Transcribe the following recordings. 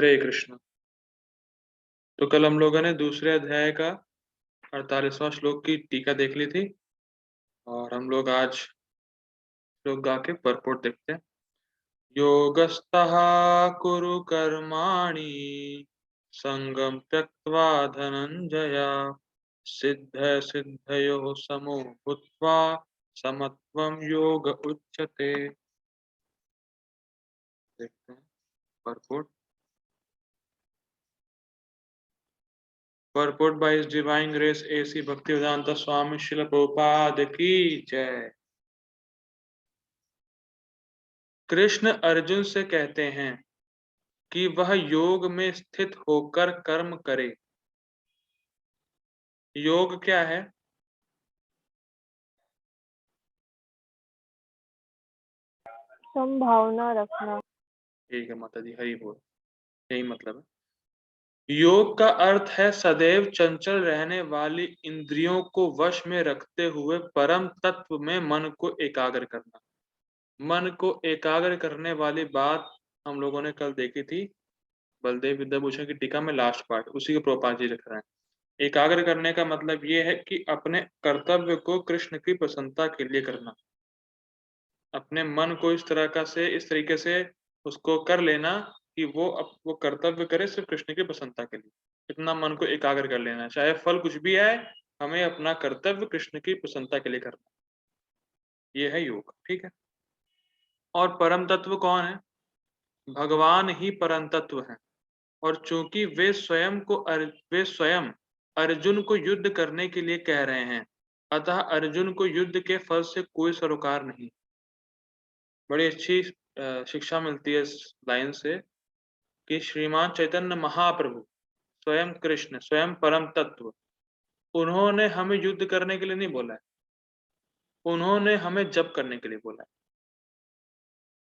हरे कृष्ण। तो कल हम लोगों ने दूसरे अध्याय का 48वां श्लोक की टीका देख ली थी और हम लोग आज श्लोक गा के परपोट देखते हैं। योगस्थः कुरु कर्माणि संगम त्यक्त्वा धनंजय सिद्ध सिद्धयोः समो भूत्वा समत्वं योग उच्यते। देखते हैं परपोट। Purport by His Divine Grace A.C. Bhaktivedanta Swami Srila Prabhupada की जय। कृष्ण अर्जुन से कहते हैं कि वह योग में स्थित होकर कर्म करे। योग क्या है? संभावना रखना। ठीक है माता जी, हरि बोल। यही मतलब है। योग का अर्थ है सदैव चंचल रहने वाली इंद्रियों को वश में रखते हुए परम तत्व में मन को एकाग्र करना। मन को एकाग्र करने वाली बात हम लोगों ने कल देखी थी बलदेव विद्याभूषण की टीका में, लास्ट पार्ट उसी को प्रभुपाद जी लिख रहे हैं। एकाग्र करने का मतलब ये है कि अपने कर्तव्य को कृष्ण की प्रसन्नता के लिए करना। अपने मन को इस तरीके से उसको कर लेना कि वो कर्तव्य करे सिर्फ कृष्ण की प्रसन्नता के लिए। इतना मन को एकाग्र कर लेना, चाहे फल कुछ भी आए, हमें अपना कर्तव्य कृष्ण की प्रसन्नता के लिए करना। ये है योग, ठीक है। और परम तत्व कौन है? भगवान ही परम तत्व है। और चूंकि वे स्वयं अर्जुन को युद्ध करने के लिए कह रहे हैं, अतः अर्जुन को युद्ध के फल से कोई सरोकार नहीं। बड़ी अच्छी शिक्षा मिलती है इस लाइन से कि श्रीमान चैतन्य महाप्रभु स्वयं कृष्ण, स्वयं परम तत्व, उन्होंने हमें युद्ध करने के लिए नहीं बोला है, उन्होंने हमें जप करने के लिए बोला है।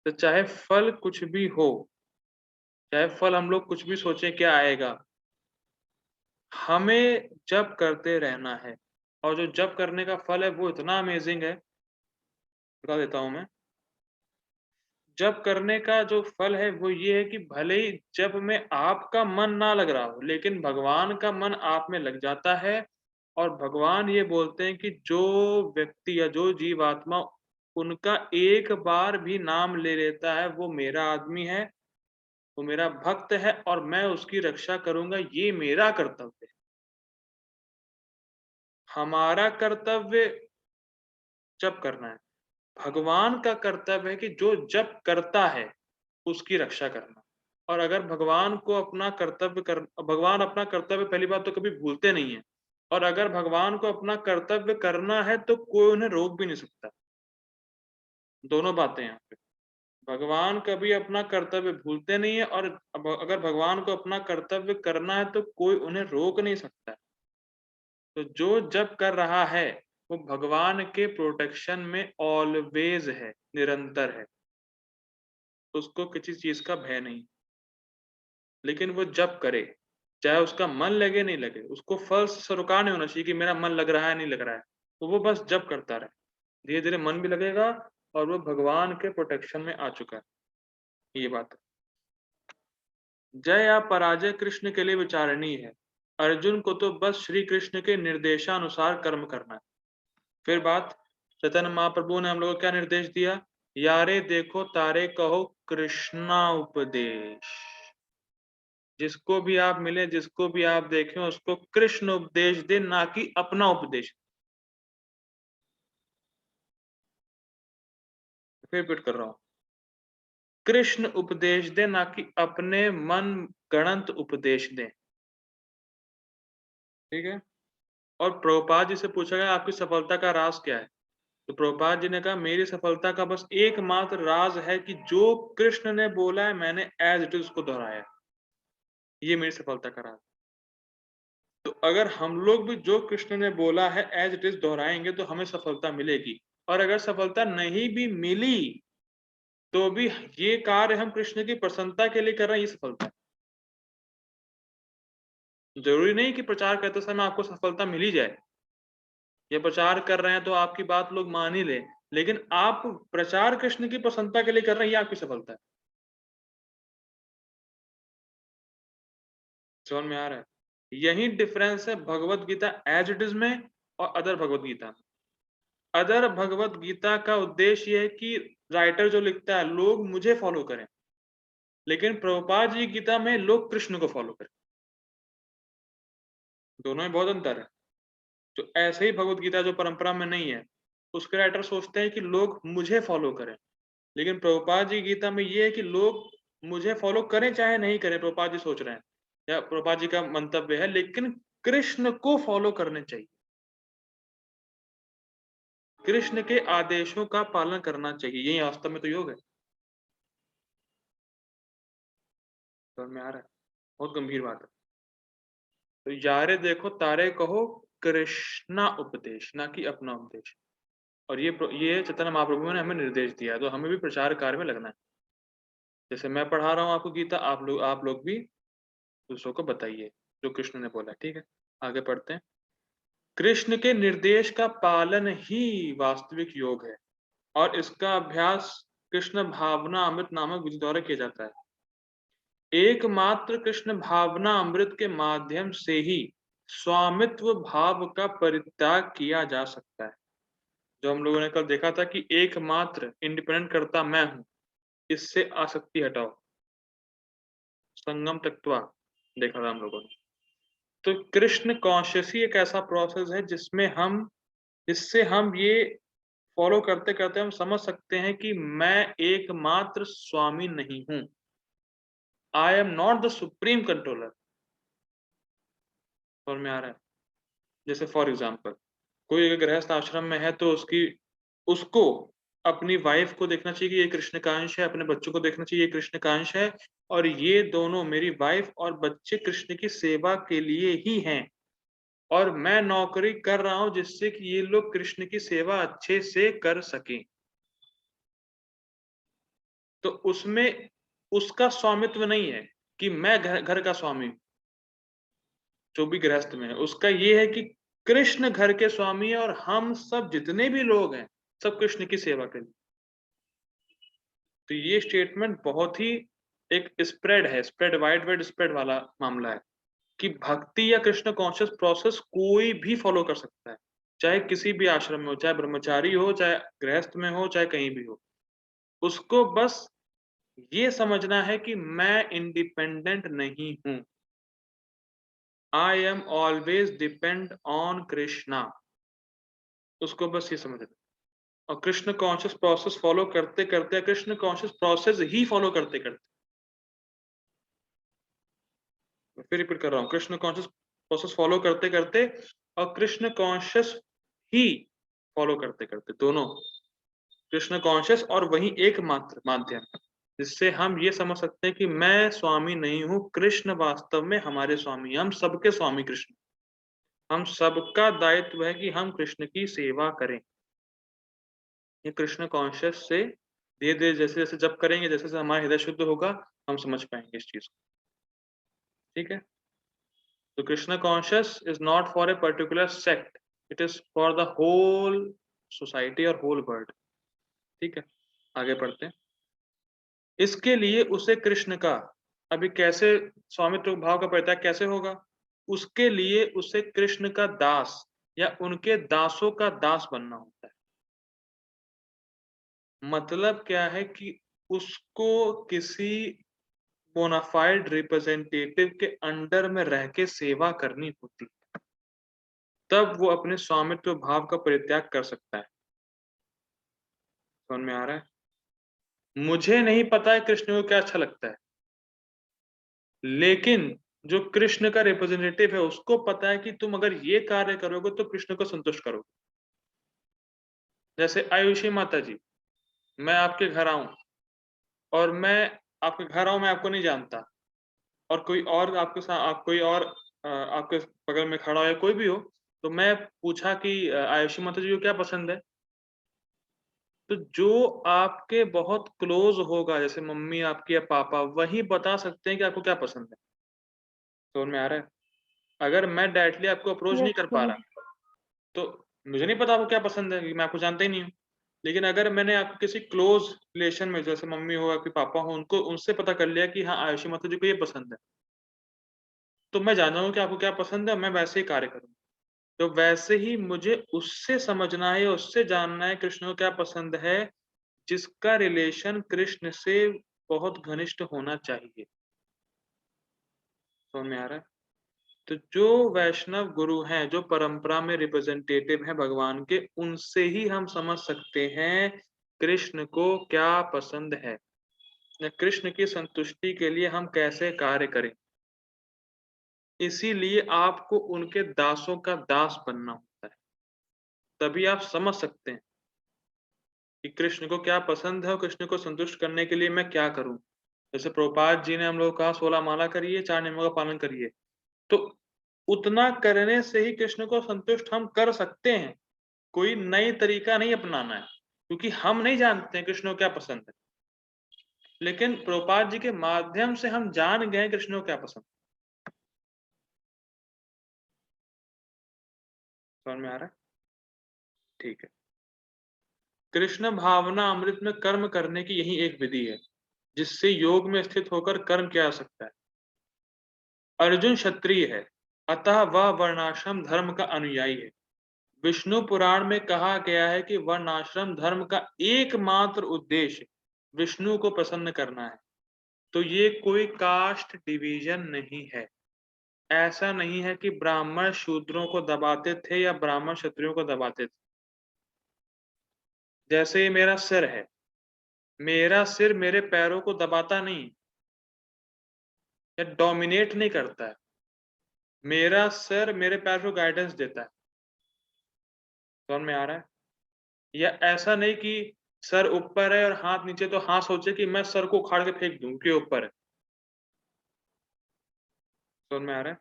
तो चाहे फल कुछ भी हो, चाहे फल हम लोग कुछ भी सोचें क्या आएगा, हमें जप करते रहना है। और जो जप करने का फल है वो इतना अमेजिंग है, बता देता हूं मैं। जप करने का जो फल है वो ये है कि भले ही जप में आपका मन ना लग रहा हो, लेकिन भगवान का मन आप में लग जाता है। और भगवान ये बोलते हैं कि जो व्यक्ति या जो जीवात्मा उनका एक बार भी नाम ले लेता है वो मेरा आदमी है, वो मेरा भक्त है और मैं उसकी रक्षा करूंगा, ये मेरा कर्तव्य है। हमारा कर्तव्य जप करना है, भगवान का कर्तव्य है कि जो जप करता है उसकी रक्षा करना। और अगर भगवान अपना कर्तव्य पहली बात तो कभी भूलते नहीं है। और अगर भगवान को अपना कर्तव्य करना है तो कोई उन्हें रोक भी नहीं सकता। दोनों बातें यहाँ पे। भगवान कभी अपना कर्तव्य भूलते नहीं है और अगर भगवान को अपना कर्तव्य करना है तो कोई उन्हें रोक नहीं सकता। तो जो जप कर रहा है वो भगवान के प्रोटेक्शन में ऑलवेज है, निरंतर है, उसको किसी चीज का भय नहीं। लेकिन वो जप करे, चाहे उसका मन लगे नहीं लगे, उसको फल से सरोकार नहीं होना चाहिए कि मेरा मन लग रहा है नहीं लग रहा है, तो वो बस जप करता रहे। धीरे धीरे मन भी लगेगा और वो भगवान के प्रोटेक्शन में आ चुका है। ये बात है। जय या पराजय कृष्ण के लिए विचारणीय है। अर्जुन को तो बस श्री कृष्ण के निर्देशानुसार कर्म करना है। फिर बात, चैतन्य महाप्रभु ने हम लोग को क्या निर्देश दिया? यारे देखो तारे कहो कृष्णा उपदेश। जिसको भी आप मिले, जिसको भी आप देखें, उसको कृष्ण उपदेश दे, ना कि अपना उपदेश। फिर रिपीट कर रहा हूं, कृष्ण उपदेश दे, ना कि अपने मन गणंत उपदेश दे। ठीक है। और प्रभुपाद जी से पूछा गया आपकी सफलता का राज क्या है? तो प्रभुपाद जी ने कहा मेरी सफलता का बस एकमात्र राज है कि जो कृष्ण ने बोला है मैंने एज इट इज उसको दोहराया। ये मेरी सफलता का राज। तो अगर हम लोग भी जो कृष्ण ने बोला है एज इट इज दोहराएंगे तो हमें सफलता मिलेगी। और अगर सफलता नहीं भी मिली तो भी ये कार्य हम कृष्ण की प्रसन्नता के लिए कर रहे हैं, ये सफलता है। जरूरी नहीं कि प्रचार करते समय आपको सफलता मिल ही जाए, या प्रचार कर रहे हैं तो आपकी बात लोग मान ही ले, लेकिन आप प्रचार कृष्ण की प्रसन्नता के लिए कर रहे हैं, ये आपकी सफलता है। समझ में आ रहा है? यही डिफरेंस है Bhagavad Gita as it is में और अदर भगवत गीता में। अदर भगवत गीता का उद्देश्य ये है कि राइटर जो लिखता है लोग मुझे फॉलो करें, लेकिन प्रभुपाद जी गीता में लोग कृष्ण को फॉलो करें। दोनों में बहुत अंतर है। तो ऐसे ही भगवत गीता जो परंपरा में नहीं है, उसके राइटर सोचते हैं कि लोग मुझे फॉलो करें, लेकिन प्रभुपाद जी गीता में ये है कि लोग मुझे फॉलो करें चाहे नहीं करें, प्रभुपाद जी सोच रहे हैं या प्रभुपाद जी का मंतव्य है, लेकिन कृष्ण को फॉलो करने चाहिए। कृष्ण के आदेशों का पालन करना चाहिए, यही वास्तव में तो योग है। समझ में आ रहा है? बहुत गंभीर बात है। तो यारे देखो तारे कहो कृष्णा उपदेश, ना कि अपना उपदेश। और ये चैतन्य महाप्रभु ने हमें निर्देश दिया है, तो हमें भी प्रचार कार्य में लगना है। जैसे मैं पढ़ा रहा हूँ आपको गीता, आप लोग भी दूसरों को बताइए जो कृष्ण ने बोला है। ठीक है, आगे पढ़ते हैं। कृष्ण के निर्देश का पालन ही वास्तविक योग है और इसका अभ्यास कृष्ण भावना अमृत नामक विधि द्वारा किया जाता है। एकमात्र कृष्ण भावना अमृत के माध्यम से ही स्वामित्व भाव का परित्याग किया जा सकता है। जो हम लोगों ने कल देखा था कि एकमात्र इंडिपेंडेंट करता मैं हूं, इससे आसक्ति हटाओ, संगम तत्वा देखा था हम लोगों ने। तो कृष्ण कॉन्शियस ही एक ऐसा प्रोसेस है जिससे हम ये फॉलो करते करते हम समझ सकते हैं कि मैं एकमात्र स्वामी नहीं हूं। I am not the supreme controller. समझ में आ रहा है? जैसे फॉर एग्जाम्पल कोई अगर गृहस्थ आश्रम में है तो उसको अपनी वाइफ को देखना चाहिए कि ये कृष्ण का अंश है, अपने बच्चों को देखना चाहिए ये कृष्ण का अंश है, और ये दोनों मेरी वाइफ और बच्चे कृष्ण की सेवा के लिए ही हैं, और मैं नौकरी कर रहा हूं जिससे कि ये लोग कृष्ण की सेवा अच्छे से कर सकें। तो उसमें उसका स्वामित्व नहीं है कि मैं घर का स्वामी हूं। जो भी गृहस्थ में है उसका ये है कि कृष्ण घर के स्वामी है और हम सब जितने भी लोग हैं सब कृष्ण की सेवा करें। तो ये स्टेटमेंट बहुत ही एक स्प्रेड वाइड स्प्रेड वाला मामला है कि भक्ति या कृष्ण कॉन्शियस प्रोसेस कोई भी फॉलो कर सकता है, चाहे किसी भी आश्रम में हो, चाहे ब्रह्मचारी हो, चाहे गृहस्थ में हो, चाहे कहीं भी हो। उसको बस ये समझना है कि मैं इंडिपेंडेंट नहीं हूं। I am always depend on Krishna. उसको बस ये समझना। और कृष्ण कॉन्शियस प्रोसेस फॉलो करते करते, कृष्ण कॉन्शियस प्रोसेस ही फॉलो करते करते, मैं फिर रिपीट कर रहा हूँ, कृष्ण कॉन्शियस प्रोसेस फॉलो करते करते और कृष्ण कॉन्शियस ही फॉलो करते करते, दोनों कृष्ण कॉन्शियस और वही एकमात्र माध्यम जिससे हम ये समझ सकते हैं कि मैं स्वामी नहीं हूं, कृष्ण वास्तव में हमारे स्वामी, हम सबके स्वामी कृष्ण। हम सबका दायित्व है कि हम कृष्ण की सेवा करें। ये कृष्ण कॉन्शियस से धीरे धीरे जैसे जैसे जब करेंगे, जैसे जैसे हमारा हृदय शुद्ध होगा, हम समझ पाएंगे इस चीज को। ठीक है, तो Krishna conscious is not for a particular sect, it is for the whole society और होल वर्ल्ड। ठीक है, आगे पढ़ते हैं। इसके लिए उसे कृष्ण का अभी कैसे स्वामित्व भाव का परित्याग कैसे होगा? उसके लिए उसे कृष्ण का दास या उनके दासों का दास बनना होता है। मतलब क्या है कि उसको किसी बोनाफाइड रिप्रेजेंटेटिव के अंडर में रह के सेवा करनी होती है, तब वो अपने स्वामित्व भाव का परित्याग कर सकता है। समझ में आ रहा है? मुझे नहीं पता है कृष्ण को क्या अच्छा लगता है, लेकिन जो कृष्ण का रिप्रेजेंटेटिव है उसको पता है कि तुम अगर ये कार्य करोगे तो कृष्ण को संतुष्ट करोगे। जैसे आयुषी माता जी, मैं आपके घर आऊं और मैं आपके घर आऊं, मैं आपको नहीं जानता, और कोई और आपके साथ कोई और आपके बगल में खड़ा हो या कोई भी हो, तो मैं पूछा कि आयुषी माता जी को क्या पसंद है, तो जो आपके बहुत क्लोज होगा जैसे मम्मी आपकी या पापा, वही बता सकते हैं कि आपको क्या पसंद है। समझ में आ रहा है? अगर मैं डायरेक्टली आपको अप्रोच नहीं यस कर पा गुरु। रहा तो मुझे नहीं पता आपको क्या पसंद है, क्योंकि मैं आपको जानता ही नहीं हूँ। लेकिन अगर मैंने आपको किसी क्लोज रिलेशन में जैसे मम्मी हो, आपके पापा हो, उनको उनसे पता कर लिया कि हाँ आयुषी माता जी को ये पसंद है, तो मैं जान जाऊंगा कि आपको क्या पसंद है, मैं वैसे ही कार्य करूंगा। तो वैसे ही मुझे उससे समझना है, उससे जानना है कृष्ण को क्या पसंद है, जिसका रिलेशन कृष्ण से बहुत घनिष्ठ होना चाहिए। समझ में आ रहा है? तो जो वैष्णव गुरु हैं, जो परंपरा में रिप्रेजेंटेटिव हैं भगवान के, उनसे ही हम समझ सकते हैं कृष्ण को क्या पसंद है, या कृष्ण की संतुष्टि के लिए हम कैसे कार्य करें। इसीलिए आपको उनके दासों का दास बनना होता है, तभी आप समझ सकते हैं कि कृष्ण को क्या पसंद है और कृष्ण को संतुष्ट करने के लिए मैं क्या करूं। जैसे प्रभुपाद जी ने हम लोग कहा 16 माला करिए, 4 नियमों का पालन करिए, तो उतना करने से ही कृष्ण को संतुष्ट हम कर सकते हैं। कोई नई तरीका नहीं अपनाना है, क्योंकि हम नहीं जानते हैं कृष्ण को क्या पसंद है, लेकिन प्रभुपाद जी के माध्यम से हम जान गए कृष्ण को क्या पसंद। समझ में आ रहा है? ठीक है। कृष्ण भावना अमृत में कर्म करने की यही एक विधि है, जिससे योग में स्थित होकर कर्म किया जा सकता है। अर्जुन क्षत्रिय है, अतः वह वर्णाश्रम धर्म का अनुयायी है। विष्णु पुराण में कहा गया है कि वर्णाश्रम धर्म का एकमात्र उद्देश्य विष्णु को प्रसन्न करना है। तो ये कोई कास्ट डिवीजन नहीं है। ऐसा नहीं है कि ब्राह्मण शूद्रों को दबाते थे या ब्राह्मण क्षत्रियों को दबाते थे। जैसे ये मेरा सिर है, मेरा सिर मेरे पैरों को दबाता नहीं या डोमिनेट नहीं करता है। मेरा सिर मेरे पैर को गाइडेंस देता है। समझ में आ रहा है? या ऐसा नहीं कि सर ऊपर है और हाथ नीचे, तो हाँ सोचे कि मैं सर को उखाड़ के फेंक दूं कि ऊपर है। समझ में आ रहा है?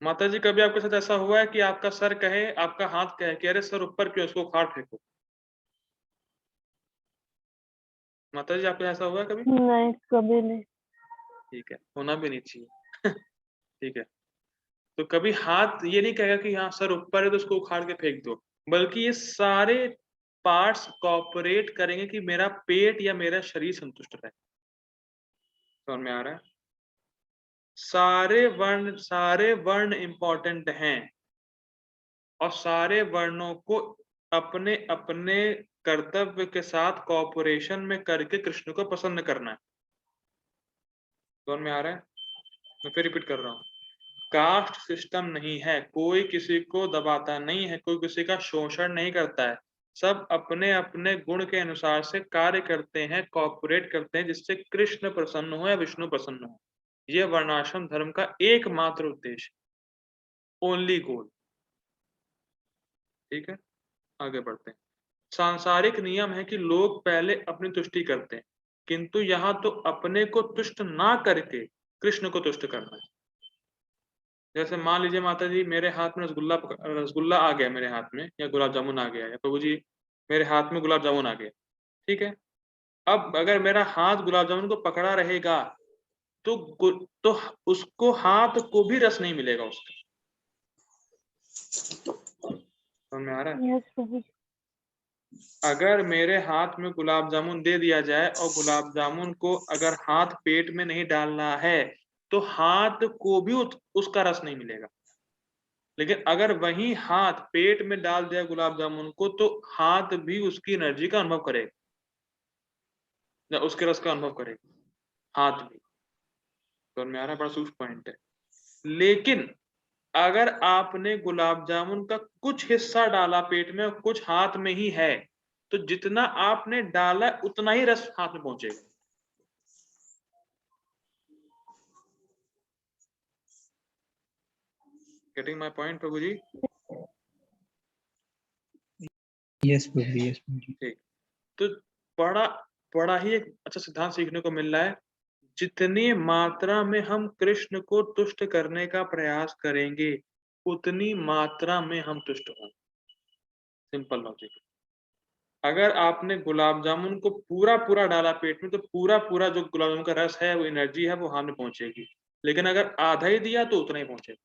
माता जी, कभी आपके साथ ऐसा हुआ है कि आपका सर कहे, आपका हाथ कहे कि अरे सर ऊपर क्यों, उसको उखाड़ फेंको? माता जी, आपके साथ ऐसा हुआ है कभी? नहीं, कभी नहीं। ठीक है, होना भी नहीं चाहिए। ठीक है। तो कभी हाथ ये नहीं कहेगा कि हाँ सर ऊपर है तो उसको उखाड़ के फेंक दो, बल्कि ये सारे पार्ट्स कोऑपरेट करेंगे कि मेरा पेट या मेरा शरीर संतुष्ट रहे। समझ में आ रहा है? सारे वर्ण इंपॉर्टेंट हैं, और सारे वर्णों को अपने अपने कर्तव्य के साथ कोऑपरेशन में करके कृष्ण को प्रसन्न करना है। समझ में आ रहा है? मैं फिर रिपीट कर रहा हूँ, कास्ट सिस्टम नहीं है, कोई किसी को दबाता नहीं है, कोई किसी का शोषण नहीं करता है। सब अपने अपने गुण के अनुसार से कार्य करते हैं, कोऑपरेट करते हैं, जिससे कृष्ण प्रसन्न हो या विष्णु प्रसन्न हो। यह वर्णाश्रम धर्म का एकमात्र उद्देश्य, ओनली गोल। ठीक है, आगे बढ़ते हैं। सांसारिक नियम है कि लोग पहले अपनी तुष्टि करते हैं, किंतु यहाँ तो अपने को तुष्ट ना करके कृष्ण को तुष्ट करना है। जैसे मान लीजिए माता जी, मेरे हाथ में रसगुल्ला आ गया मेरे हाथ में, या गुलाब जामुन आ गया, या प्रभु जी मेरे हाथ में गुलाब जामुन आ गया। ठीक है। अब अगर मेरा हाथ गुलाब जामुन को पकड़ा रहेगा, तो तो उसको हाथ को भी रस नहीं मिलेगा उसका। समझ में आ रहा है? यस प्रभु। अगर मेरे हाथ में गुलाब जामुन दे दिया जाए और गुलाब जामुन को अगर हाथ पेट में नहीं डालना है, तो हाथ को भी उसका रस नहीं मिलेगा। लेकिन अगर वही हाथ पेट में डाल दिया गुलाब जामुन को, तो हाथ भी उसकी एनर्जी का अनुभव करेगा, या उसके रस का अनुभव करेगा, हाथ भी। तो में आ रहा है, बड़ा सूक्ष्म पॉइंट है। लेकिन अगर आपने गुलाब जामुन का कुछ हिस्सा डाला पेट में और कुछ हाथ में ही है, तो जितना आपने डाला उतना ही रस हाथ में पहुंचेगा। Getting my point Prabhu ji? Yes Prabhu, yes Prabhu. ठीक। तो बड़ा बड़ा ही एक अच्छा सिद्धांत सीखने को मिल रहा है। जितनी मात्रा में हम कृष्ण को तुष्ट करने का प्रयास करेंगे, उतनी मात्रा में हम तुष्ट होंगे। Simple logic. अगर आपने गुलाब जामुन को पूरा पूरा डाला पेट में, तो पूरा पूरा जो गुलाब जामुन का रस है, वो एनर्जी है, वो हाथ में पहुंचेगी। लेकिन अगर आधा ही दिया तो उतना ही पहुंचेगा,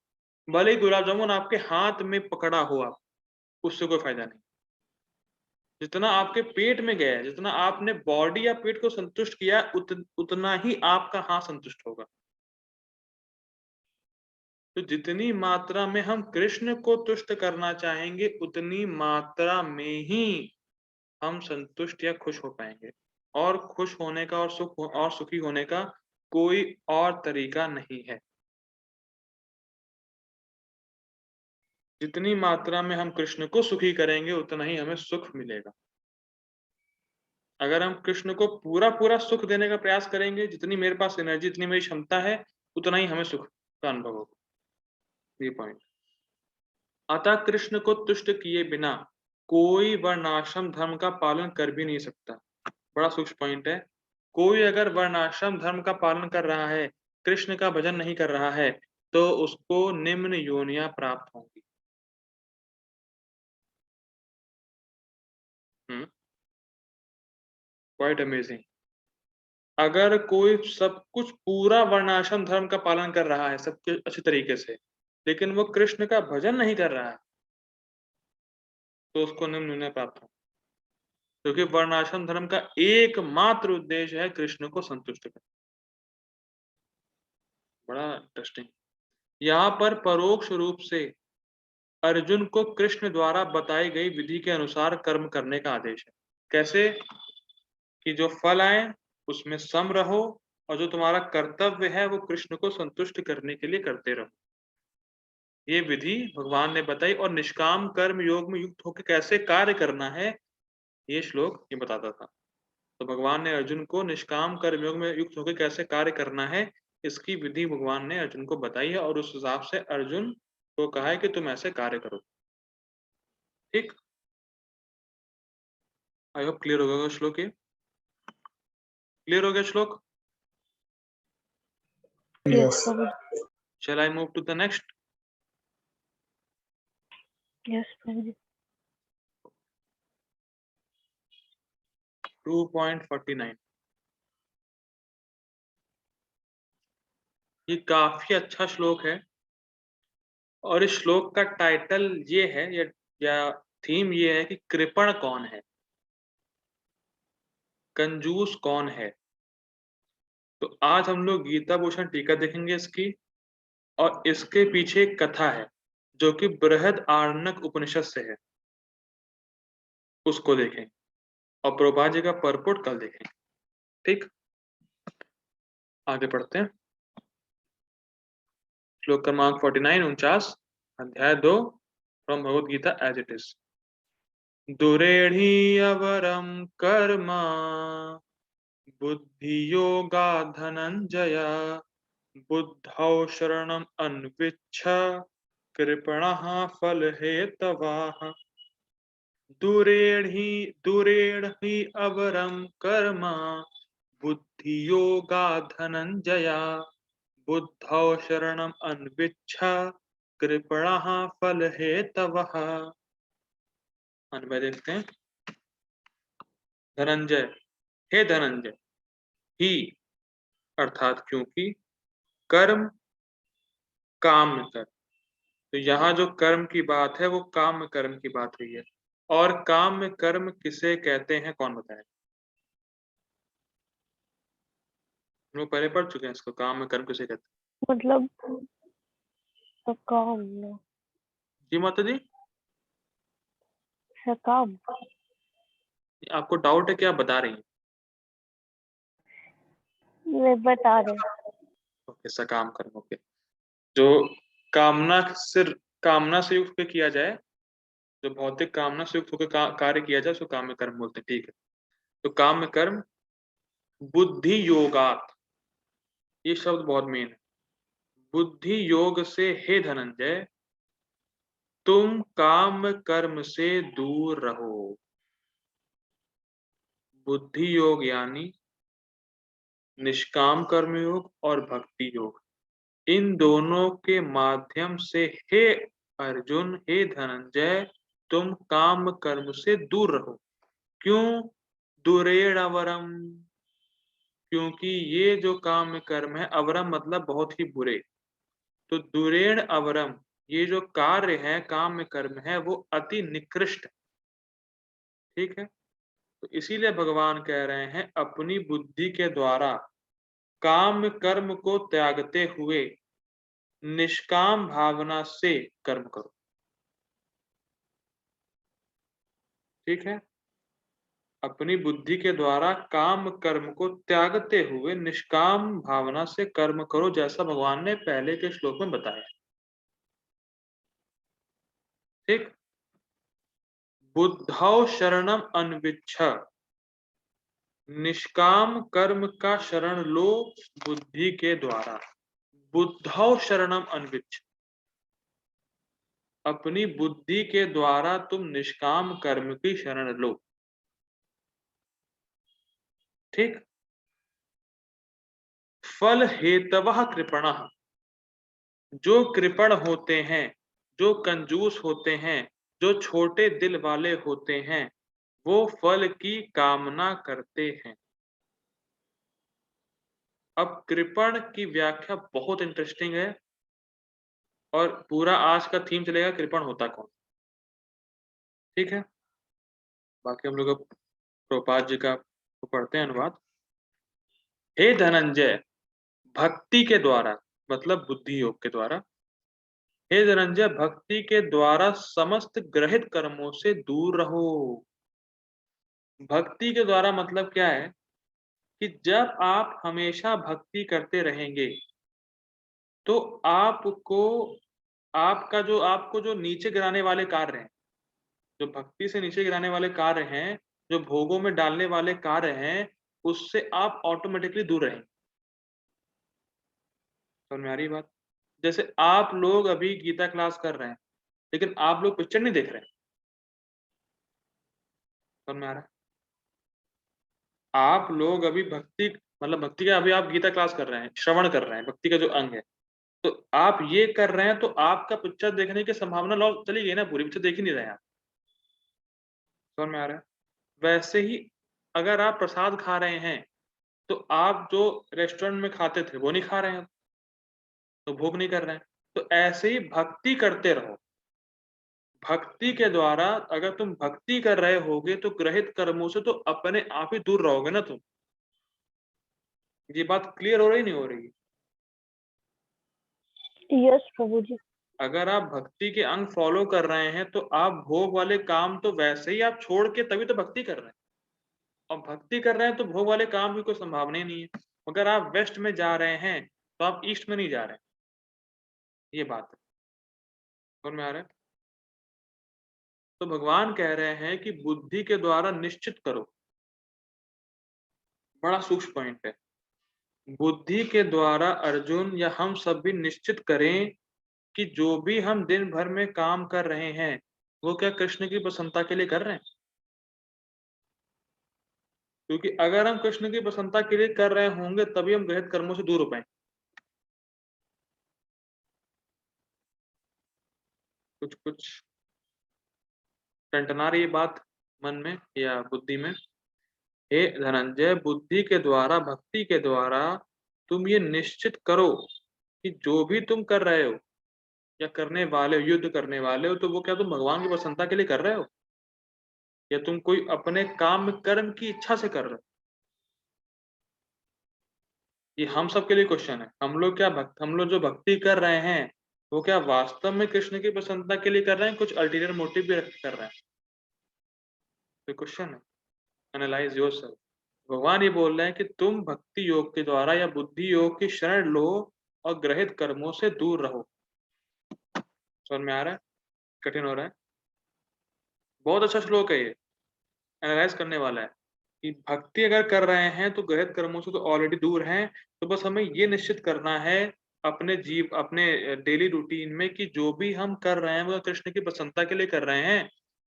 भले ही गुलाब जामुन आपके हाथ में पकड़ा हो, आप उससे कोई फायदा नहीं। जितना आपके पेट में गया है, जितना आपने बॉडी या पेट को संतुष्ट किया, उतना ही आपका हाथ संतुष्ट होगा। तो जितनी मात्रा में हम कृष्ण को तुष्ट करना चाहेंगे उतनी मात्रा में ही हम संतुष्ट या खुश हो पाएंगे, और खुश होने का और सुखी होने का कोई और तरीका नहीं है। जितनी मात्रा में हम कृष्ण को सुखी करेंगे उतना ही हमें सुख मिलेगा। अगर हम कृष्ण को पूरा सुख देने का प्रयास करेंगे, जितनी मेरे पास एनर्जी, जितनी मेरी क्षमता है, उतना ही हमें सुख का अनुभव होगा। ये पॉइंट। अतः कृष्ण को तुष्ट किए बिना कोई वर्णाश्रम धर्म का पालन कर भी नहीं सकता। बड़ा सूक्ष्म पॉइंट है। कोई अगर वर्णाश्रम धर्म का पालन कर रहा है, कृष्ण का भजन नहीं कर रहा है, तो उसको निम्न योनियां प्राप्त होंगी। Quite amazing. अगर कोई सब कुछ पूरा वर्णाश्रम धर्म का पालन कर रहा है सबके अच्छे तरीके से, लेकिन वो कृष्ण का भजन नहीं कर रहा है, तो उसको निम्न योनियां प्राप्त होंगी। क्योंकि वर्णाश्रम धर्म का एकमात्र उद्देश्य है कृष्ण को संतुष्ट करना। बड़ा इंटरेस्टिंग। यहाँ पर परोक्ष रूप से अर्जुन को कृष्ण द्वारा बताई गई विधि के अनुसार कर्म करने का आदेश है। कैसे? कि जो फल आए उसमें सम रहो, और जो तुम्हारा कर्तव्य है वो कृष्ण को संतुष्ट करने के लिए करते रहो। ये विधि भगवान ने बताई, और निष्काम कर्म योग में युक्त होकर कैसे कार्य करना है, ये श्लोक ये बताता था। तो भगवान ने अर्जुन को निष्काम कर्म योग में युक्त होकर कैसे कार्य करना है, इसकी विधि भगवान ने अर्जुन को बताई है, और उस हिसाब से अर्जुन को कहा है कि तुम ऐसे कार्य करो। ठीक, आई होप क्लियर हो गया श्लोक। ये क्लियर हो गया श्लोक? Yes. Shall I move to the next? Yes, Prabhuji. 2.49। ये काफी अच्छा श्लोक है, और इस श्लोक का टाइटल ये है या थीम ये है कि कृपण कौन है, कंजूस कौन है। तो आज हम लोग गीता भूषण टीका देखेंगे इसकी, और इसके पीछे एक कथा है जो कि बृहद आरण्यक उपनिषद से है, उसको देखें, और प्रभुपाद जी का परपोट कल देखें। ठीक, आगे पढ़ते हैं। श्लोक क्रमांक 49, 49, अध्याय 2, from Bhagavad Gita as it is. दुरेढ़ी अवरम कर्म बुद्धि योगा धनंजय बुद्धौ शरणम अन्विच्छ कृपणः फल हेतवाः। दुरेढ़ी अवरम कर्म बुद्धि योगा धनंजय बुद्धौ शरणम अन्विच्छ कृपणः फल हेतवः। अनुवाद देखते हैं। धनंजय, हे धनंजय, ही अर्थात क्योंकि, कर्म काम कर। तो यहाँ जो कर्म की बात है वो काम कर्म की बात हुई है, और काम कर्म किसे कहते हैं कौन बताए? हम लोग पहले पढ़ चुके हैं इसको, काम कर्म किसे कहते हैं। मतलब सकाम, जी माता जी, सकाम। आपको डाउट है क्या? आप बता रही हैं? मैं बता रहे। ओके, सकाम कर्म। ओके, जो कामना से कामना से युक्त होकर किया जाए, जो भौतिक कामना से युक्त होकर कार्य किया जाए, उसको काम कर्म बोलते हैं। ठीक है, तो काम कर्म बुद्धि योगात, ये शब्द बहुत मेन है। बुद्धि योग से हे धनंजय तुम काम कर्म से दूर रहो। बुद्धि योग यानी निष्काम कर्म योग और भक्ति योग, इन दोनों के माध्यम से हे अर्जुन, हे धनंजय, तुम काम कर्म से दूर रहो। क्यों? दुरेणवरम, क्योंकि ये जो काम कर्म है, अवरम मतलब बहुत ही बुरे, तो दुरेण अवरम, ये जो कार्य है, काम कर्म है, वो अति निकृष्ट। ठीक है, तो इसीलिए भगवान कह रहे हैं अपनी बुद्धि के द्वारा काम कर्म को त्यागते हुए निष्काम भावना से कर्म करो। ठीक है, अपनी बुद्धि के द्वारा काम कर्म को त्यागते हुए निष्काम भावना से कर्म करो, जैसा भगवान ने पहले के श्लोक में बताया। ठीक, बुद्धौ शरणम अन्विच्छ, निष्काम कर्म का शरण लो बुद्धि के द्वारा। बुद्धौ शरणम अन्विच्छ, अपनी बुद्धि के द्वारा तुम निष्काम कर्म की शरण लो। ठीक, फल हेतवः कृपणः, जो कृपण होते हैं, जो कंजूस होते हैं, जो छोटे दिल वाले होते हैं, वो फल की कामना करते हैं। अब कृपण की व्याख्या बहुत इंटरेस्टिंग है और पूरा आज का थीम चलेगा कृपण होता कौन। ठीक है, बाकी हम लोग अब प्रभुपाद जी का पढ़ते हैं अनुवाद। हे धनंजय, भक्ति के द्वारा, मतलब बुद्धि योग के द्वारा, हे धनंजय भक्ति के द्वारा समस्त ग्रहित कर्मों से दूर रहो। भक्ति के द्वारा मतलब क्या है कि जब आप हमेशा भक्ति करते रहेंगे तो आपको जो नीचे गिराने वाले कार्य हैं, जो भक्ति से नीचे गिराने वाले कार्य हैं, जो भोगों में डालने वाले कार्य हैं, उससे आप ऑटोमेटिकली दूर रहेंगे। समझ में आ रही बात? जैसे आप लोग अभी गीता क्लास कर रहे हैं, लेकिन आप लोग पिक्चर नहीं देख रहे हैं। समझ में आ रहा है? आप लोग अभी भक्ति, मतलब भक्ति का अभी आप गीता क्लास कर रहे हैं, श्रवण कर रहे हैं, भक्ति का जो अंग है, तो आप ये कर रहे हैं तो आपका पिक्चर देखने की संभावना लॉस चली गई ना, पूरी पिक्चर देख ही नहीं रहे हैं आप। समझ में आ रहा है? वैसे ही अगर आप प्रसाद खा रहे हैं तो आप जो रेस्टोरेंट में खाते थे वो नहीं खा रहे हैं, तो भोग नहीं कर रहे हैं। तो ऐसे ही भक्ति करते रहो। भक्ति के द्वारा अगर तुम भक्ति कर रहे होगे तो ग्रहित कर्मों से तो अपने आप ही दूर रहोगे ना तुम। ये बात क्लियर हो रही नहीं हो रही? यस प्रभु जी। अगर आप भक्ति के अंग फॉलो कर रहे हैं तो आप भोग वाले काम तो वैसे ही आप छोड़ के तभी तो भक्ति कर रहे हैं, और भक्ति कर रहे हैं तो भोग वाले काम की कोई संभावना ही नहीं है। अगर आप वेस्ट में जा रहे हैं तो आप ईस्ट में नहीं जा रहे हैं, ये बात है। समझ में आ रहा है? तो भगवान कह रहे हैं कि बुद्धि के द्वारा निश्चित करो, बड़ा सूक्ष्म पॉइंट है। बुद्धि के द्वारा अर्जुन या हम सब भी निश्चित करें कि जो भी हम दिन भर में काम कर रहे हैं वो क्या कृष्ण की प्रसन्नता के लिए कर रहे हैं? क्योंकि अगर हम कृष्ण की प्रसन्नता के लिए कर रहे होंगे तभी हम गृहित कर्मों से दूर हो पाएंगे। कुछ कुछ टंटना रही बात मन में या बुद्धि में। हे धनंजय, बुद्धि के द्वारा, भक्ति के द्वारा तुम ये निश्चित करो कि जो भी तुम कर रहे हो या करने वाले हो, युद्ध करने वाले हो, तो वो क्या तुम भगवान की प्रसन्नता के लिए कर रहे हो या तुम कोई अपने काम कर्म की इच्छा से कर रहे हो? ये हम सब के लिए क्वेश्चन है। हम लोग जो भक्ति कर रहे हैं वो क्या वास्तव में कृष्ण की प्रसन्नता के लिए कर रहे हैं, कुछ अल्टीरियर मोटिव भी रख के कर रहे हैं? तो क्वेश्चन है, एनालाइज योरसेल्फ। भगवान ये बोल रहे हैं कि तुम भक्ति योग के द्वारा या बुद्धि योग की शरण लो और ग्रहित कर्मों से दूर रहो। समझ में आ रहा है? कठिन हो रहा है? बहुत अच्छा श्लोक है ये, एनालाइज करने वाला है कि भक्ति अगर कर रहे हैं तो ग्रहित कर्मों से तो ऑलरेडी दूर हैं। तो बस हमें ये निश्चित करना है अपने डेली रूटीन में कि जो भी हम कर रहे हैं वो कृष्ण की प्रसन्नता के लिए कर रहे हैं,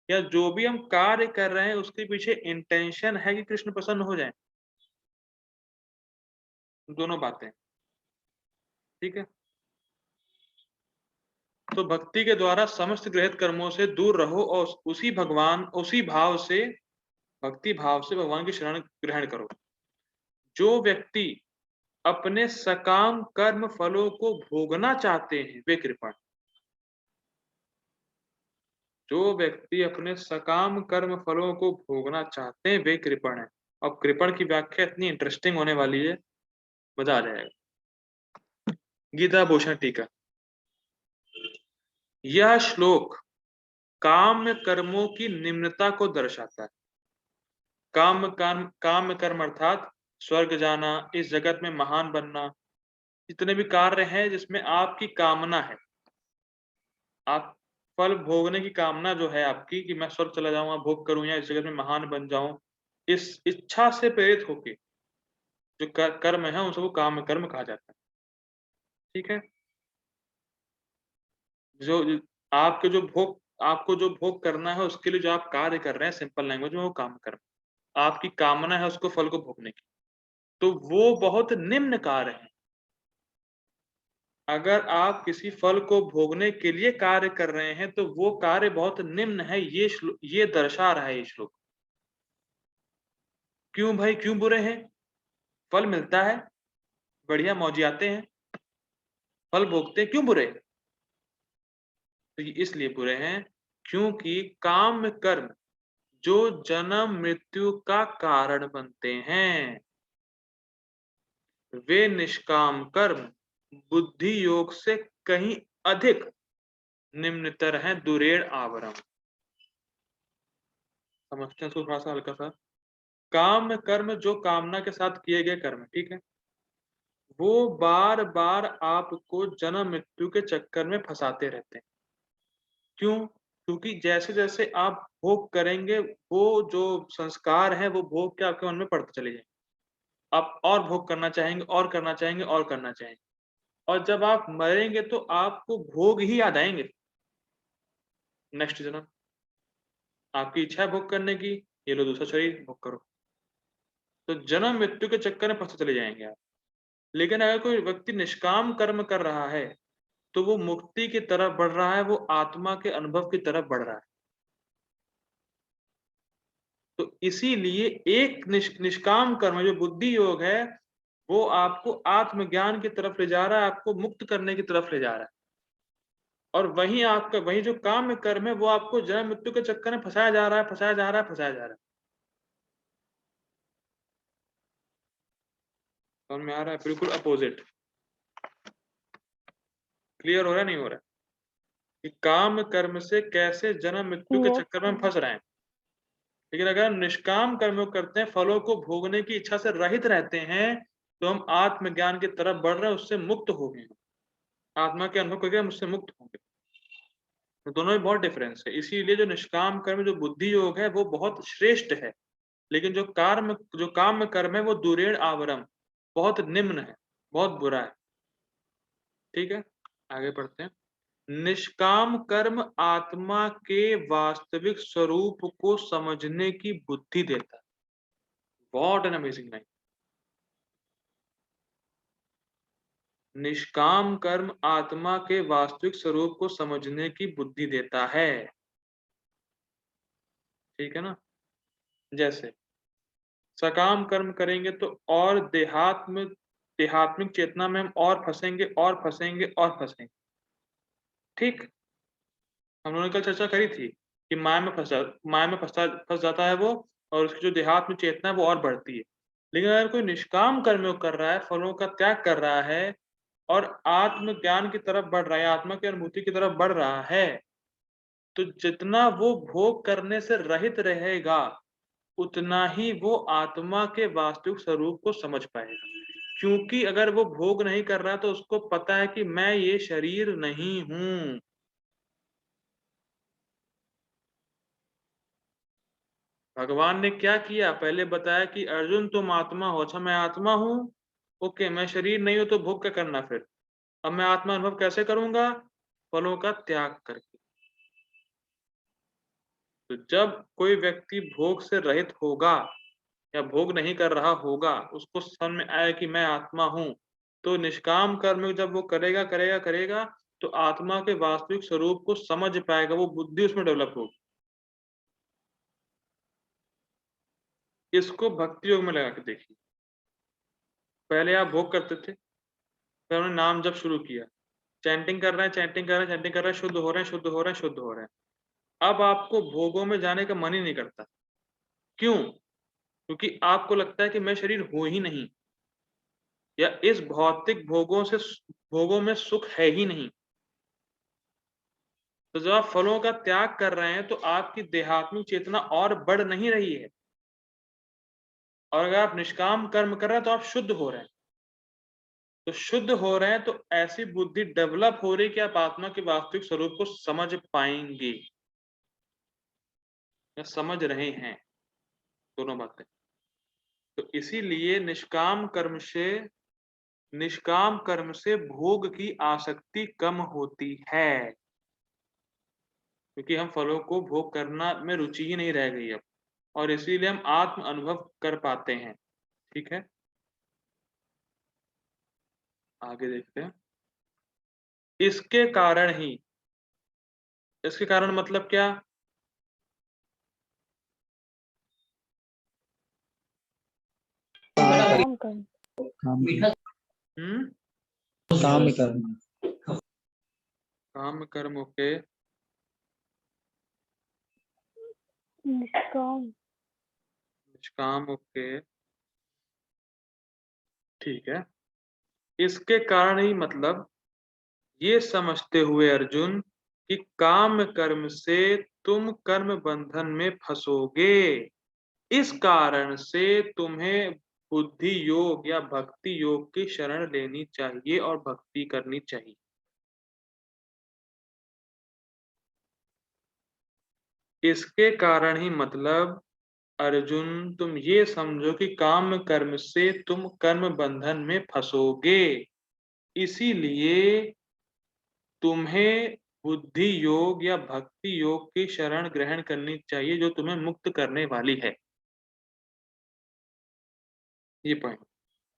या जो भी हम कार्य कर रहे हैं उसके पीछे इंटेंशन है कि कृष्ण प्रसन्न हो जाए। दोनों बातें। ठीक है, तो भक्ति के द्वारा समस्त गृहित कर्मों से दूर रहो और उसी भाव से, भक्ति भाव से भगवान की शरण ग्रहण करो। जो व्यक्ति अपने सकाम कर्म फलों को भोगना चाहते हैं वे कृपण। जो व्यक्ति अपने सकाम कर्म फलों को भोगना चाहते हैं वे कृपण है। अब कृपण की व्याख्या इतनी इंटरेस्टिंग होने वाली है, मजा आ जाएगा। गीता भूषण टीका। यह श्लोक काम्य कर्मों की निम्नता को दर्शाता है। काम्य कर्म अर्थात स्वर्ग जाना, इस जगत में महान बनना, जितने भी कार्य हैं जिसमें आपकी कामना है, आप फल भोगने की कामना जो है आपकी कि मैं स्वर्ग चला जाऊंगा, भोग करूं या इस जगत में महान बन जाऊं, इस इच्छा से प्रेरित होके जो कर्म है उसको काम्य कर्म कहा जाता है। ठीक है। जो आपको जो भोग करना है उसके लिए जो आप कार्य कर रहे हैं, सिंपल लैंग्वेज में वो काम कर्म, आपकी कामना है उसको फल को भोगने की, तो वो बहुत निम्न कार्य है। अगर आप किसी फल को भोगने के लिए कार्य कर रहे हैं तो वो कार्य बहुत निम्न है, ये दर्शा रहा है ये श्लोक। क्यों भाई, क्यों बुरे हैं? फल मिलता है, बढ़िया मौजियाते हैं, फल भोगते हैं, क्यों बुरे? तो ये इसलिए बुरे हैं क्योंकि काम कर्म जो जन्म मृत्यु का कारण बनते हैं, वे निष्काम कर्म बुद्धि योग से कहीं अधिक निम्नतर हैं, दुरेड़ आवरम। समझते हैं इसको थोड़ा सा हल्का सा? काम कर्म जो कामना के साथ किए गए कर्म, ठीक है, वो बार बार आपको जन्म मृत्यु के चक्कर में फंसाते रहते हैं। क्यों? क्योंकि जैसे जैसे आप भोग करेंगे, वो जो संस्कार है वो भोग के आपके मन में पड़ते चले जाएंगे, आप और भोग करना चाहेंगे और करना चाहेंगे और करना चाहेंगे, और जब आप मरेंगे तो आपको भोग ही याद आएंगे। नेक्स्ट जन्म आपकी इच्छा है भोग करने की, ये लो दूसरा शरीर भोग करो, तो जन्म मृत्यु के चक्कर में फंसते चले जाएंगे आप। लेकिन अगर कोई व्यक्ति निष्काम कर्म कर रहा है तो वो मुक्ति की तरफ बढ़ रहा है, वो आत्मा के अनुभव की तरफ बढ़ रहा है। तो इसीलिए एक निष्काम कर्म जो बुद्धि योग है, वो आपको आत्मज्ञान की तरफ ले जा रहा है, आपको मुक्त करने की तरफ ले जा रहा है। और वही जो काम कर्म है वो आपको जन्म मृत्यु के चक्कर में फंसाया जा रहा है, फंसाया जा रहा है, फंसाया जा रहा है। समझ में आ रहा है? बिल्कुल अपोजिट। क्लियर हो रहा है, नहीं हो रहा है कि काम कर्म से कैसे जन्म मृत्यु के यस चक्कर में हम फंस रहे हैं? लेकिन अगर हम निष्काम कर्म करते हैं, फलों को भोगने की इच्छा से रहित रहते हैं, तो हम आत्मज्ञान की तरफ बढ़ रहे हैं, उससे मुक्त हो गए, आत्मा के अनुभव करके हम उससे मुक्त होंगे। तो दोनों में बहुत डिफरेंस है। इसीलिए जो निष्काम कर्म जो बुद्धि योग है वो बहुत श्रेष्ठ है, लेकिन जो काम कर्म है वो दुरेड़ आवरम, बहुत निम्न है, बहुत बुरा है। ठीक है, आगे पढ़ते हैं। निष्काम कर्म आत्मा के वास्तविक स्वरूप को समझने की बुद्धि देता है। What an amazing line. निष्काम कर्म आत्मा के वास्तविक स्वरूप को समझने की बुद्धि देता है। ठीक है ना? जैसे सकाम कर्म करेंगे तो और देहात्मिक चेतना में हम और फंसेंगे और फंसेंगे और फंसेंगे। ठीक, हम लोगों ने कल चर्चा करी थी कि माया में फंस जाता है वो, और उसकी जो देहात्म चेतना है वो और बढ़ती है। लेकिन अगर कोई निष्काम कर्म कर रहा है, फलों का त्याग कर रहा है और आत्म ज्ञान की तरफ बढ़ रहा है, आत्मा की अनुभूति की तरफ बढ़ रहा है, तो जितना वो भोग करने से रहित रहेगा, उतना ही वो आत्मा के वास्तविक स्वरूप को समझ पाएगा। क्योंकि अगर वो भोग नहीं कर रहा तो उसको पता है कि मैं ये शरीर नहीं हूं। भगवान ने क्या किया, पहले बताया कि अर्जुन तुम आत्मा हो। अच्छा, मैं आत्मा हूं, ओके, मैं शरीर नहीं हूं, तो भोग क्या करना फिर? अब मैं आत्मा अनुभव कैसे करूंगा? फलों का त्याग करके। तो जब कोई व्यक्ति भोग से रहित होगा या भोग नहीं कर रहा होगा, उसको समझ में आया कि मैं आत्मा हूं, तो निष्काम कर्म जब वो करेगा करेगा करेगा, तो आत्मा के वास्तविक स्वरूप को समझ पाएगा, वो बुद्धि उसमें डेवलप होगी। इसको भक्ति योग में लगा के देखिए। पहले आप भोग करते थे, फिर उन्होंने नाम जप शुरू किया, चैंटिंग कर रहे हैं, चैंटिंग कर रहे हैं, चैंटिंग कर रहे हैं, शुद्ध हो रहे हैं, शुद्ध हो रहे हैं, शुद्ध हो रहे हैं। अब आपको भोगों में जाने का मन ही नहीं करता। क्यों? क्योंकि आपको लगता है कि मैं शरीर हूं ही नहीं, या इस भौतिक भोगों में सुख है ही नहीं। तो जब आप फलों का त्याग कर रहे हैं तो आपकी देहात्मिक चेतना और बढ़ नहीं रही है, और अगर आप निष्काम कर्म कर रहे हैं तो आप शुद्ध हो रहे हैं। तो शुद्ध हो रहे हैं तो ऐसी बुद्धि डेवलप हो रही कि आप आत्मा के वास्तविक स्वरूप को समझ पाएंगे या समझ रहे हैं, दोनों बातें। तो इसीलिए निष्काम कर्म से भोग की आसक्ति कम होती है, क्योंकि हम फलों को भोग करना में रुचि ही नहीं रह गई अब, और इसीलिए हम आत्म अनुभव कर पाते हैं। ठीक है, आगे देखते हैं। इसके कारण ही, इसके कारण मतलब क्या? काम कर्म। काम हम्म, काम कर्म। काम कर्म, ओके, निष्काम। निष्काम, ओके, ठीक है। इसके कारण ही मतलब ये समझते हुए अर्जुन कि काम कर्म से तुम कर्म बंधन में फंसोगे, इस कारण से तुम्हें बुद्धि योग या भक्ति योग की शरण लेनी चाहिए और भक्ति करनी चाहिए। इसके कारण ही मतलब अर्जुन तुम ये समझो कि काम कर्म से तुम कर्म बंधन में फंसोगे, इसीलिए तुम्हें बुद्धि योग या भक्ति योग की शरण ग्रहण करनी चाहिए जो तुम्हें मुक्त करने वाली है। ये पॉइंट,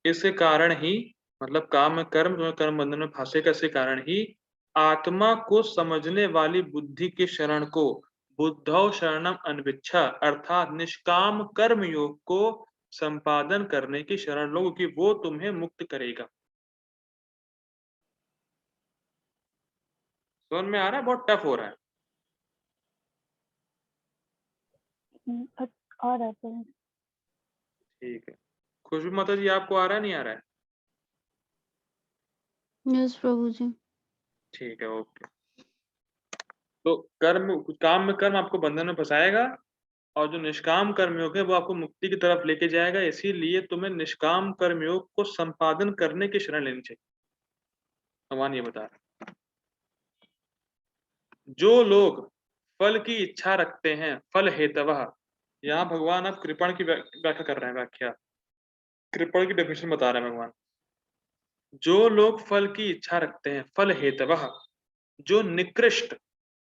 इसके कारण ही मतलब काम कर्म जो कर्म बंधन में फंसे का, इसके कारण ही आत्मा को समझने वाली बुद्धि की शरण को बुद्धौ शरणम अन्विच्छा अर्थात निष्काम कर्म योग को संपादन करने की शरण लो, क्योंकि वो तुम्हें मुक्त करेगा। समझ में आ रहा है? बहुत टफ हो रहा है। आ रहा है। ठीक है, खुशबू माता जी आपको आ रहा है, नहीं आ रहा है? यस प्रभु जी। ठीक है, ओके। तो काम में कर्म आपको बंधन में फंसाएगा, और जो निष्काम कर्मयोग है वो आपको मुक्ति की तरफ लेके जाएगा। इसीलिए तुम्हें निष्काम कर्मयोग को संपादन करने की शरण लेनी चाहिए। भगवान ये बता रहे हैं, जो लोग फल की इच्छा रखते हैं, फल हेतवः, यहाँ भगवान अब कृपण की व्याख्या कर रहे हैं, व्याख्या कृपण की डेफिनेशन बता रहे हैं भगवान। जो लोग फल की इच्छा रखते हैं, फल हेतवः, जो निकृष्ट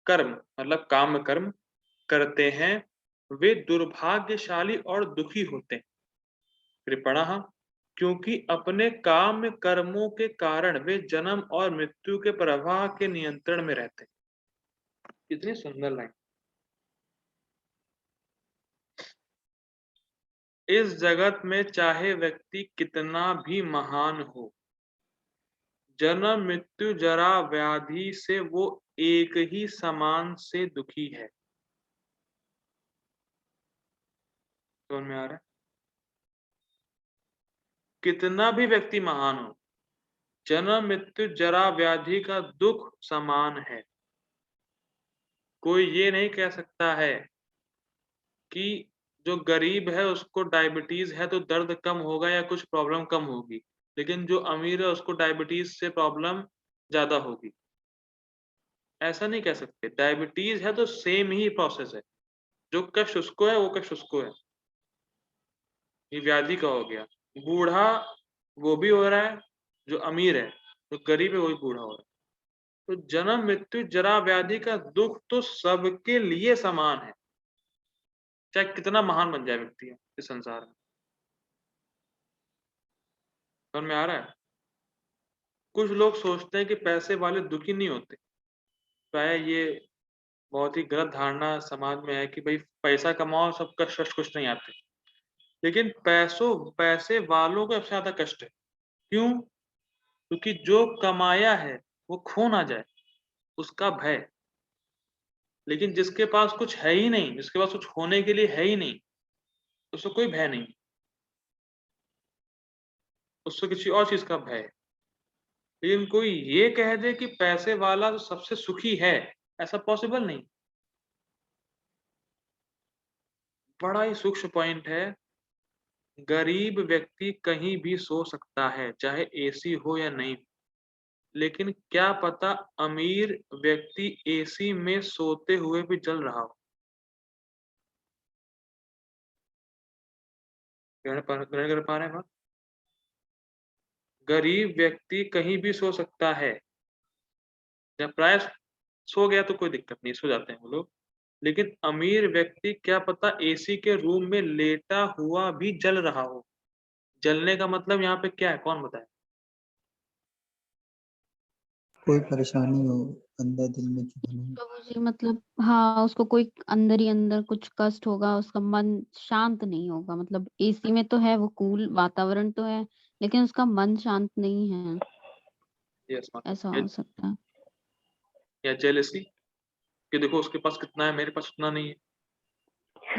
कर्म मतलब काम कर्म करते हैं, वे दुर्भाग्यशाली और दुखी होते हैं। कृपणः, क्योंकि अपने काम कर्मों के कारण वे जन्म और मृत्यु के प्रवाह के नियंत्रण में रहते हैं। कितनी सुंदर लाइन। इस जगत में चाहे व्यक्ति कितना भी महान हो, जन्म मृत्यु जरा व्याधि से वो एक ही समान से दुखी है। समझ में आ रहा है? कितना भी व्यक्ति महान हो, जन्म मृत्यु जरा व्याधि का दुख समान है। कोई ये नहीं कह सकता है कि जो गरीब है उसको डायबिटीज है तो दर्द कम होगा या कुछ प्रॉब्लम कम होगी, लेकिन जो अमीर है उसको डायबिटीज से प्रॉब्लम ज्यादा होगी। ऐसा नहीं कह सकते। डायबिटीज है तो सेम ही प्रोसेस है, जो कष्ट उसको है वो कष्ट उसको है। ये व्याधि का हो गया। बूढ़ा वो भी हो रहा है जो अमीर है, जो गरीब है वो भी बूढ़ा हो रहा है। तो जन्म मृत्यु जरा व्याधि का दुख तो सबके लिए समान है, चाहे कितना महान बन जाए व्यक्ति इस संसार में। समझ में आ रहा है? कुछ लोग सोचते हैं कि पैसे वाले दुखी नहीं होते। प्राय ये बहुत ही गलत धारणा समाज में है कि भाई पैसा कमाओ सब कष्ट कुछ नहीं आते। लेकिन पैसे वालों को सबसे ज्यादा कष्ट है। क्यों? क्योंकि जो कमाया है वो खो ना जाए, उसका भय। लेकिन जिसके पास कुछ है ही नहीं, जिसके पास कुछ होने के लिए है ही नहीं, उसको कोई भय नहीं, उसको किसी और चीज का भय है। लेकिन कोई ये कह दे कि पैसे वाला तो सबसे सुखी है, ऐसा पॉसिबल नहीं। बड़ा ही सूक्ष्म पॉइंट है। गरीब व्यक्ति कहीं भी सो सकता है, चाहे एसी हो या नहीं, लेकिन क्या पता अमीर व्यक्ति एसी में सोते हुए भी जल रहा हो। ग्रहण कर पा रहे हैं बात? गरीब व्यक्ति कहीं भी सो सकता है, जब प्राय सो गया तो कोई दिक्कत नहीं, सो जाते हैं वो लोग, लेकिन अमीर व्यक्ति क्या पता एसी के रूम में लेटा हुआ भी जल रहा हो। जलने का मतलब यहाँ पे क्या है, कौन बताए? कोई परेशानी हो अंदर दिल में चुभन हो। प्रभु जी मतलब हाँ, उसको कोई अंदर ही अंदर कुछ कष्ट होगा, उसका मन शांत नहीं होगा। मतलब एसी में तो है, वो कूल वातावरण तो है, लेकिन उसका मन शांत नहीं है। यस ऐसा मतलब हो सकता है। या जेलेसी कि देखो उसके पास कितना है, मेरे पास उतना नहीं है।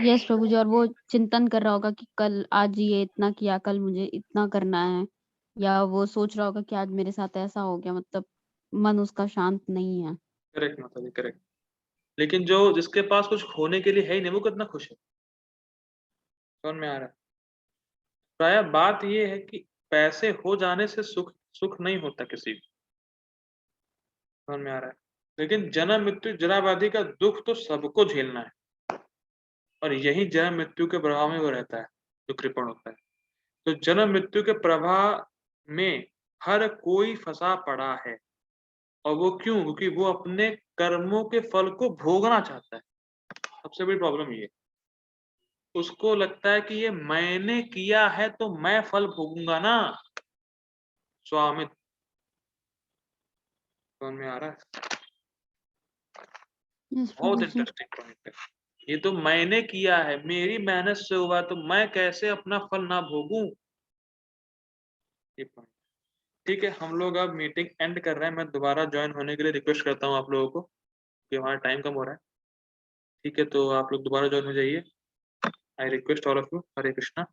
यस प्रभु जी, और वो चिंतन कर रहा होगा कि कल आज ये इतना किया, कल मुझे इतना करना है, या वो सोच रहा होगा कि आज मेरे साथ ऐसा हो गया। मतलब मन उसका शांत नहीं है। करेक्ट माता जी, करेक्ट। लेकिन जो जिसके पास कुछ खोने के लिए है ही नहीं, वो कितना खुश है। समझ में आ रहा है? प्राय बात ये है कि पैसे हो जाने से सुख सुख नहीं होता किसी को। समझ में आ रहा है? लेकिन जन्म मृत्यु जरा व्याधि का दुख तो सबको झेलना है, और यही जन्म मृत्यु के प्रभाव में वो रहता है, जो कृपण होता है। तो जन्म मृत्यु के प्रभाव में हर कोई फंसा पड़ा है। और वो क्यों? क्योंकि वो अपने कर्मों के फल को भोगना चाहता है। सबसे बड़ी प्रॉब्लम ये है। उसको लगता है कि ये मैंने किया है तो मैं फल भोगूंगा ना। स्वामित्व। समझ में आ रहा है? यस बहुत प्रभु जी। इंटरेस्टिंग पॉइंट है। ये तो मैंने किया है, मेरी मेहनत से हुआ, तो मैं कैसे अपना फल ना भोगूं? ये पॉइंट। ठीक है, हम लोग अब मीटिंग एंड कर रहे हैं। मैं दोबारा ज्वाइन होने के लिए रिक्वेस्ट करता हूँ आप लोगों को, कि हमारा टाइम कम हो रहा है। ठीक है, तो आप लोग दोबारा ज्वाइन हो जाइए। I request all of you. Hare Krishna.